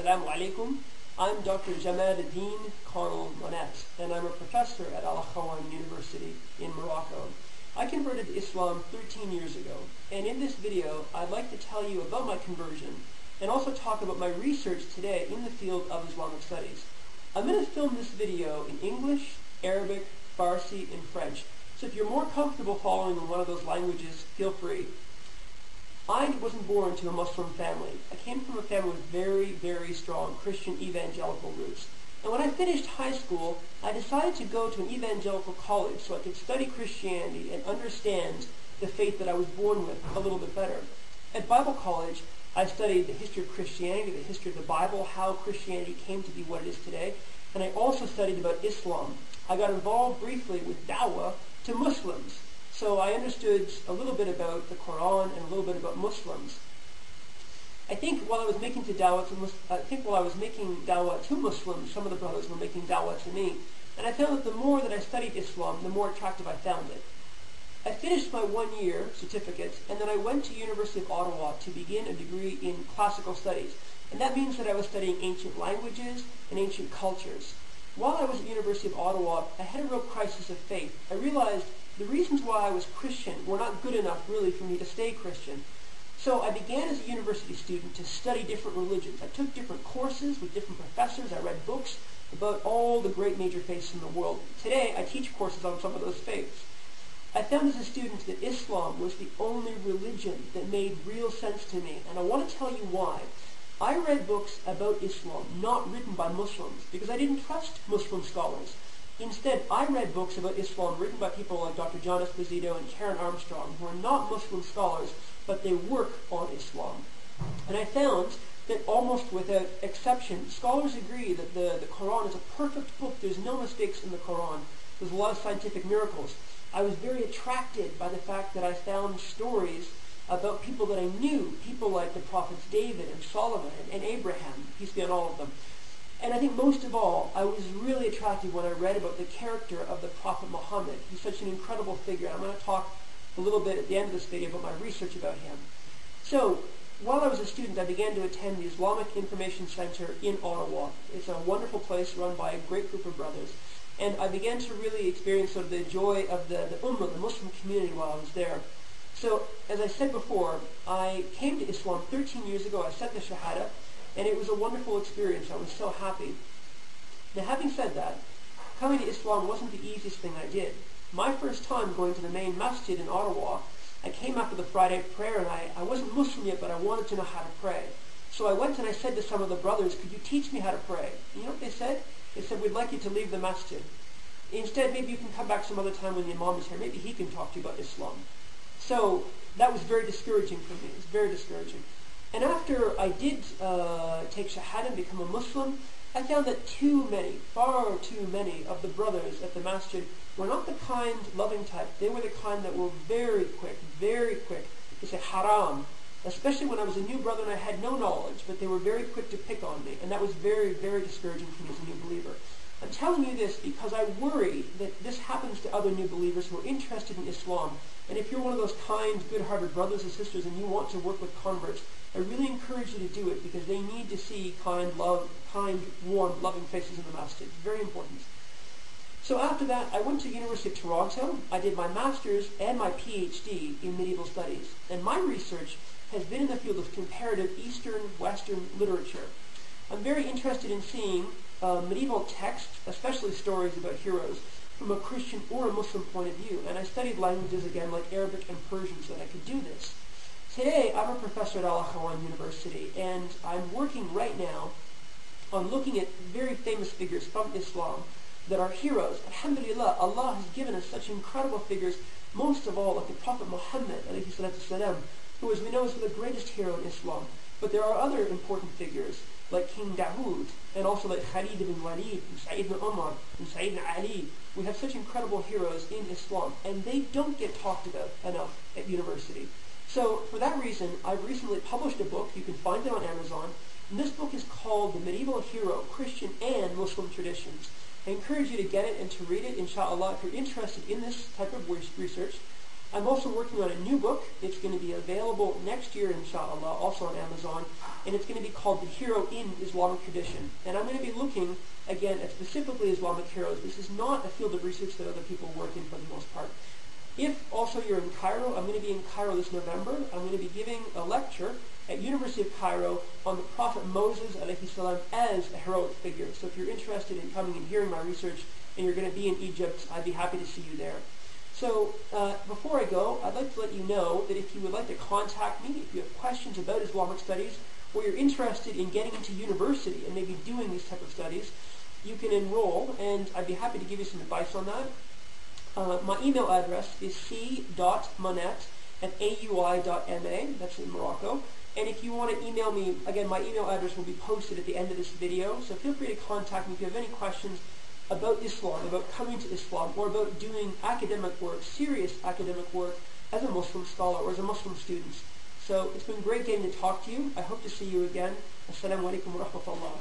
Assalamu alaikum. I'm Dr. Jamaluddin Connell Monet, and I'm a professor at Al Akhawan University in Morocco. I converted to Islam 13 years ago, and in this video I'd like to tell you about my conversion and also talk about my research today in the field of Islamic studies. I'm going to film this video in English, Arabic, Farsi, and French, so if you're more comfortable following in one of those languages, feel free. I wasn't born to a Muslim family. I came from a family with very, very strong Christian evangelical roots. And when I finished high school, I decided to go to an evangelical college so I could study Christianity and understand the faith that I was born with a little bit better. At Bible college, I studied the history of Christianity, the history of the Bible, how Christianity came to be what it is today, and I also studied about Islam. I got involved briefly with da'wah to Muslims. So I understood a little bit about the Quran and a little bit about Muslims. I think while I was making da'wah to Muslims, some of the brothers were making da'wah to me, and I found that the more that I studied Islam, the more attractive I found it. I finished my one-year certificate, and then I went to University of Ottawa to begin a degree in classical studies, and that means that I was studying ancient languages and ancient cultures. While I was at University of Ottawa, I had a real crisis of faith. I realized the reasons why I was Christian were not good enough really for me to stay Christian. So I began as a university student to study different religions. I took different courses with different professors. I read books about all the great major faiths in the world. Today I teach courses on some of those faiths. I found as a student that Islam was the only religion that made real sense to me, and I want to tell you why. I read books about Islam not written by Muslims because I didn't trust Muslim scholars. Instead, I read books about Islam written by people like Dr. John Esposito and Karen Armstrong, who are not Muslim scholars, but they work on Islam. And I found that almost without exception, scholars agree that the Quran is a perfect book. There's no mistakes in the Quran. There's a lot of scientific miracles. I was very attracted by the fact that I found stories about people that I knew, people like the prophets David and Solomon and Abraham, peace be on all of them. And I think most of all, I was really attracted when I read about the character of the Prophet Muhammad. He's such an incredible figure. I'm going to talk a little bit at the end of this video about my research about him. So, while I was a student, I began to attend the Islamic Information Center in Ottawa. It's a wonderful place run by a great group of brothers. And I began to really experience sort of the joy of the Ummah, the Muslim community, while I was there. So, as I said before, I came to Islam 13 years ago. I said the Shahada, and it was a wonderful experience. I was so happy. Now, having said that, coming to Islam wasn't the easiest thing I did. My first time going to the main masjid in Ottawa, I came after the Friday prayer, and I wasn't Muslim yet, but I wanted to know how to pray. So I went and I said to some of the brothers, could you teach me how to pray? You know what they said? They said, we'd like you to leave the masjid. Instead, maybe you can come back some other time when the imam is here. Maybe he can talk to you about Islam. So that was very discouraging for me. It was very discouraging. And after I did take Shahada and become a Muslim, I found that far too many of the brothers at the masjid were not the kind, loving type. They were the kind that were very quick to say haram, especially when I was a new brother and I had no knowledge, but they were very quick to pick on me, and that was very, very discouraging for me as a new believer. I'm telling you this because I worry that this happens to other new believers who are interested in Islam. And if you're one of those kind, good-hearted brothers and sisters and you want to work with converts, I really encourage you to do it because they need to see kind, warm, loving faces in the masjid. It's very important. So after that, I went to the University of Toronto. I did my master's and my PhD in medieval studies. And my research has been in the field of comparative Eastern, Western literature. I'm very interested in seeing medieval texts, especially stories about heroes, from a Christian or a Muslim point of view. And I studied languages again like Arabic and Persian so that I could do this. Today, I'm a professor at Al Akhawan University, and I'm working right now on looking at very famous figures from Islam that are heroes. Alhamdulillah, Allah has given us such incredible figures, most of all like the Prophet Muhammad, alayhi salatu salam, who, as we know, is the greatest hero in Islam. But there are other important figures, like King Dawood, and also like Khalid ibn Walid, and Sayyidina Umar, and Sayyidina Ali. We have such incredible heroes in Islam, and they don't get talked about enough at university. So, for that reason, I've recently published a book. You can find it on Amazon. And this book is called The Medieval Hero, Christian and Muslim Traditions. I encourage you to get it and to read it, inshallah, if you're interested in this type of research. I'm also working on a new book. It's going to be available next year, inshallah, also on Amazon, and it's going to be called The Hero in Islamic Tradition. And I'm going to be looking, again, at specifically Islamic heroes. This is not a field of research that other people work in for the most part. If also you're in Cairo, I'm going to be in Cairo this November. I'm going to be giving a lecture at University of Cairo on the Prophet Moses alayhi salam as a heroic figure. So if you're interested in coming and hearing my research and you're going to be in Egypt, I'd be happy to see you there. So before I go, I'd like to let you know that if you would like to contact me, if you have questions about Islamic studies, or you're interested in getting into university and maybe doing these type of studies, you can enroll, and I'd be happy to give you some advice on that. My email address is c.monet@aui.ma, that's in Morocco. And if you want to email me, again, my email address will be posted at the end of this video, so feel free to contact me if you have any questions about Islam, about coming to Islam, or about doing academic work, serious academic work, as a Muslim scholar or as a Muslim student. So it's been great getting to talk to you. I hope to see you again. Assalamu alaikum wa rahmatullah.